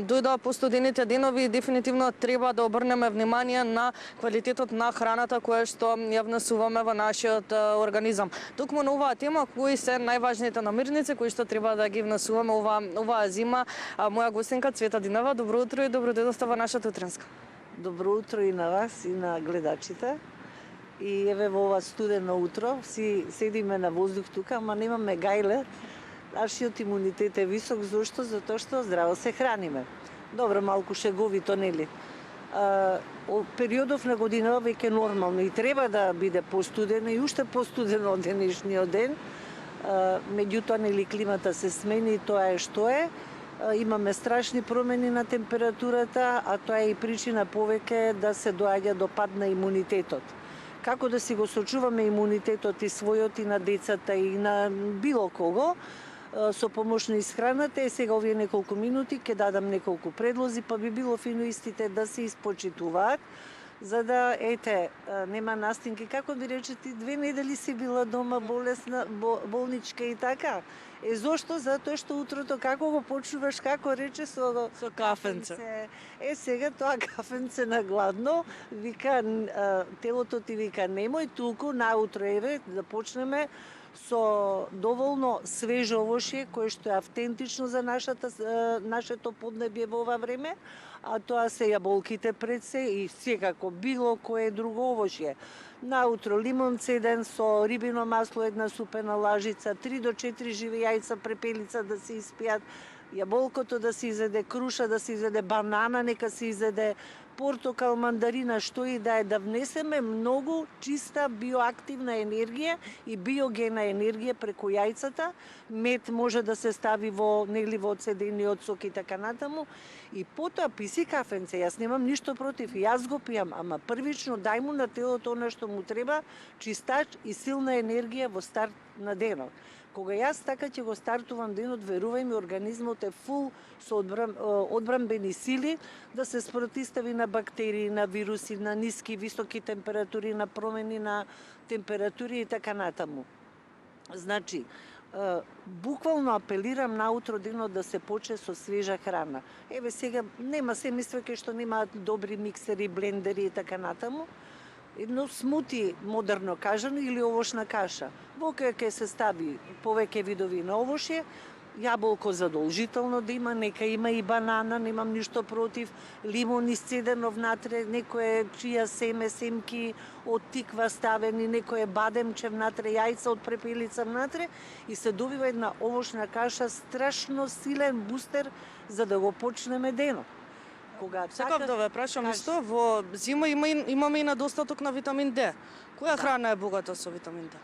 дојдоа постудените денови и дефинитивно треба да обрнеме внимание на квалитетот на храната која што ја внесуваме во нашиот организам. Токму на оваа тема, кои се најважните намирници кои што треба да ги внесуваме оваа зима, моја гостинка Цвета Динева, добро утро и добро дојдовте во нашата утринска. Добро утро и на вас и на гледачите. И еве во ова студено утро, си седиме на воздух тука, ама немаме гајле. Нашиот имунитет е висок, зошто? Затоа што здраво се храниме. Добро, малку шеговито, нели? Периодов на година веќе нормално и треба да биде постудено и уште постудено од денешниот ден. Меѓутоа, нели, климата се смени и тоа е што е. Имаме страшни промени на температурата, а тоа е и причина повеќе да се доаѓа до пад на имунитетот. Како да си го сочуваме имунитетот и својот и на децата и на било кого, со помош на исхраната е сега овие неколку минути ќе дадам неколку предлози, па би било фино истите да се испочитуваат, за да, нема настинки. Како би речете, 2 недели си била дома болесна, болничка и така. Зошто? Затоа што утрото како го почнуваш, како рече, со кафенце. Сега тоа кафенце на гладно, вика, телото ти вика, немој туку, наутро еве, да почнеме со доволно свежо овошје, кое што е автентично за нашето поднебје во ова време, а тоа се јаболките пред се и секако било кое друго овошје. Наутро лимонце еден со рибино масло, една супена лажица, 3 до 4 живи јајца, препелица да се испијат, јаболкото да се изеде, круша да се изеде, банана нека се изеде, портокал, мандарина, што и да е, да внесеме многу чиста биоактивна енергија и биогена енергија преку јајцата. Мед може да се стави во одцедениот сок и така натаму. И потоа писи кафенце, јас немам ништо против, јас го пијам, ама првично дај му на телото она што му треба, чистач и силна енергија во старт на денот. Кога јас така ќе го стартувам денот, верувај ми, организмот е фул со одбранбени сили да се спротистави на бактерии, на вируси, на ниски, високи температури, на промени на температури и така натаму. Значи, буквално апелирам наутро денот да се почне со свежа храна. Еве сега нема се мисле кај што немаат добри миксери, блендери и така натаму. Едно смути, модерно кажано, или овошна каша. Во која ќе се стави повеќе видови на овошје, јаболко задолжително да има, нека има и банана, немам ништо против, лимон исцедено внатре, некое чија семе, семки од тиква ставени, некое бадемче внатре, јајца од препелица внатре и се добива една овошна каша, страшно силен бустер за да го почнеме денот. Сакав да ве прашам исто, во зима имаме и недостаток на витамин Д. Која храна е богата со витамин Д?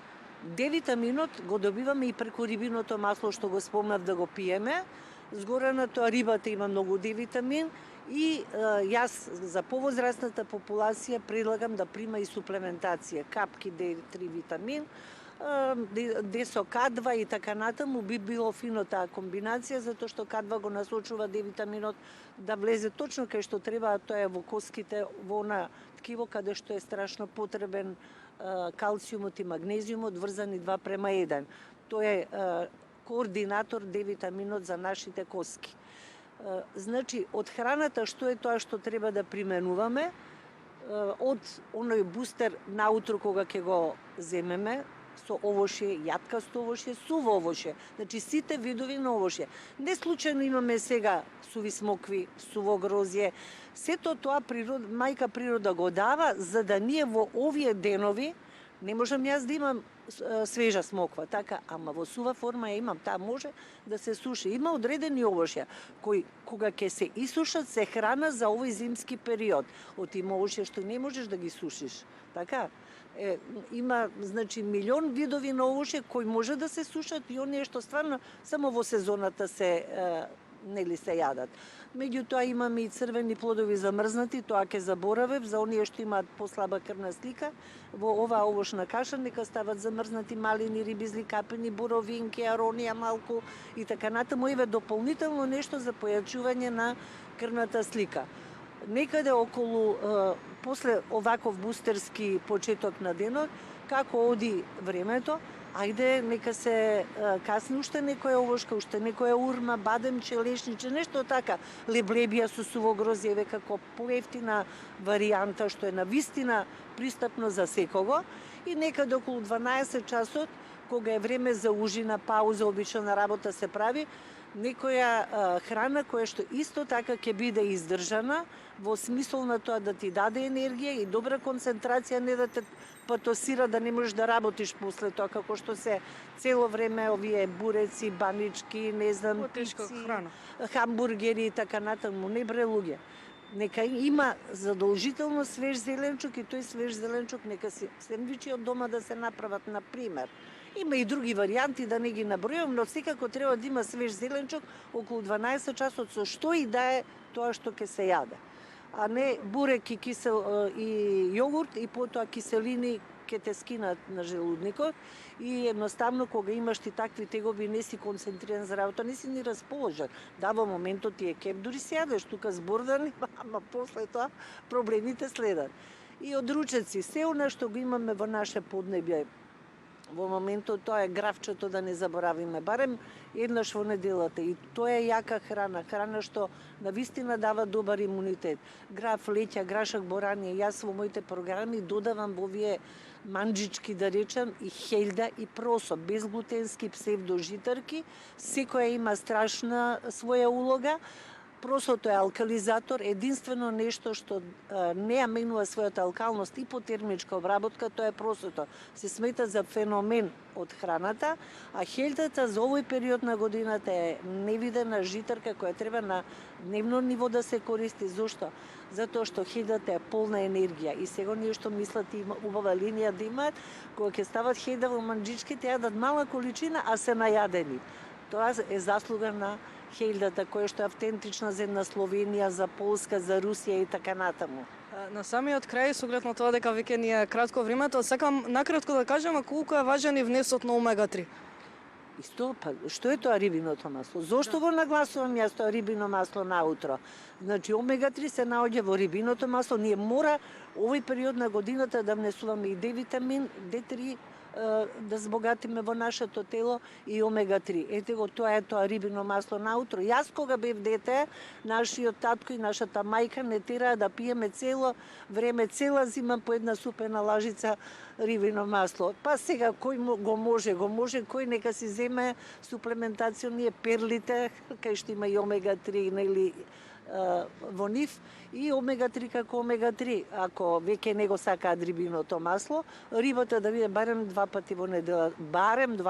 Д-витаминот го добиваме и преку рибиното масло што го спомнав да го пиеме. Згоре на тоа рибата има многу Д-витамин и јас за повозрастната популација предлагам да прима и суплементација, капки Д3 витамин, Д со К2 и така натаму, би било фино таа комбинација, затоа што К2 го насочува Д-витаминот да влезе точно кај што треба, а тоа е во коските, во она ткиво каде што е страшно потребен калциумот и магнезиумот врзани 2:1. Тоа е координатор Д-витаминот за нашите коски. Значи, од храната што е тоа што треба да применуваме, од оној бустер наутро кога ќе го земеме, со овошје, јаткасто овошје, суво овошје. Значи сите видови на овошје. Не случајно имаме сега суви смокви, суво грозје. Сето тоа мајка природа го дава за да ние во овие денови не можам јас да имам свежа смоква, така, ама во сува форма ја имам, таа може да се суши. Има одредени овошја кои кога ќе се исушат се храна за овој зимски период. Има овошја што не можеш да ги сушиш, така? Има, значи, милион видови на овошје кои може да се сушат и оние што стварно само во сезоната се јадат. Меѓутоа имаме и црвени плодови замрзнати, тоа ќе заборавев, за оние што имаат послаба крвна слика, во оваа овошна каша нека стават замрзнати малини, рибизли, капени, боровинки, аронија малку и така натаму, еве дополнително нешто за појачување на крвната слика. Некаде околу, после оваков бустерски почеток на денот, како оди времето, Ајде, нека се касни уште некоја овошка, уште некоја урма, бадемче, лешниче, нешто така. Леблебија со суво грозјеве како поевтина варијанта, што е навистина пристапно за секого. И некаде околу 12 часот, кога е време за ужина, пауза, обично на работа се прави, некоја храна која што исто така ќе биде издржана, во смисол на тоа да ти даде енергија и добра концентрација, не да те патосира да не можеш да работиш после тоа, како што се цело време овие буреци, банички, не знам, Потешка пици, храна. хамбургери и така натаму. Не бре луѓе. Нека има задолжително свеж зеленчук и тој свеж зеленчук нека си сендвичи од дома да се направат, на пример. Има и други варијанти, да не ги набројам, но секако треба да има свеж зеленчук околу 12 часот со што и да е тоа што ќе се јаде. А не бурек и кисел и јогурт и потоа киселини ќе те скинат на желудникот и едноставно кога имаш ти такви тегоби не си концентриран за работа, не си ни расположен. Да, во моментот ти е кеп, дури си јадеш тука збордан, ама после тоа проблемите следат. И од ручеци, се она што го имаме во наше поднебје, во моментот тоа е гравчето, да не заборавиме, барем еднаш во неделата. И тоа е јака храна, храна што навистина дава добар имунитет. Грав, леќа, грашак, борани, јас во моите програми додавам во овие манџички, да речам, и хелда и просо, безглутенски псевдожитарки, секоја има страшна своја улога. Просото е алкализатор, единствено нешто што не ја менува својата алкалност и по термичка обработка, тоа е просото. Се смета за феномен од храната, а хелдата за овој период на годината е невидена житарка која треба на дневно ниво да се користи. Зошто? Затоа што хелдата е полна енергија и сега ние што мислат има убава линија да имаат, кога ќе стават хелда во манџички, те јадат мала количина, а се најадени. Тоа е заслуга на хелдата, која што е автентична за една Словенија, за Полска, за Русија и така натаму. На самиот крај, со оглед на тоа дека веќе ни е кратко времето, сакам накратко да кажам колку е важен и внесот на омега-3. Исто, па, што е тоа рибиното масло? Зошто го нагласувам јас тоа рибино масло наутро? Значи, омега-3 се наоѓа во рибиното масло. Ние мора овој период на годината да внесуваме и D-витамин, D3, да збогатиме во нашето тело и омега-3. Ете го, тоа е тоа рибино масло наутро. Јас кога бев дете, нашиот татко и нашата мајка не тераа да пиеме цело време, цела зима по една супена лажица рибино масло. Па сега кој го може, кој нека си земе суплементација, ние перлите, кај што има и омега-3, нели, во нив, и омега-3 како омега-3. Ако веќе не го сакаат рибиното масло, рибата да биде барем 2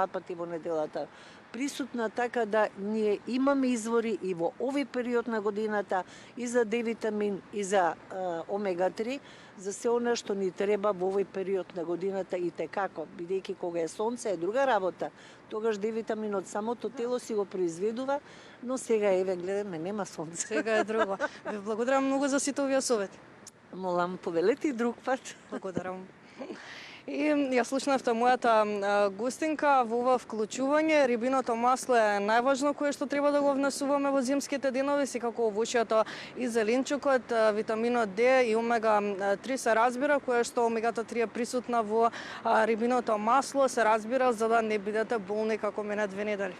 пати во неделата присутна, така да ние имаме извори и во овој период на годината и за D-витамин и за омега-3, за се она што ни треба во овој период на годината и текако, бидејќи кога е сонце е друга работа, тогаш D-витамин од самото тело си го произведува, но сега еве гледаме нема сонце. Сега е друго. Ви благодарам многу за сите овие совети. Молам, повелете и друг пат. Благодарам. И ја слушнавте мојата гостинка во ова вклучување. Рибиното масло е најважно кое што треба да го внесуваме во зимските денови, секако овошјето и зеленчукот, витаминот D и омега-3 се разбира, кое што омегата 3 е присутна во рибиното масло, се разбира за да не бидете болни како мене 2 недели.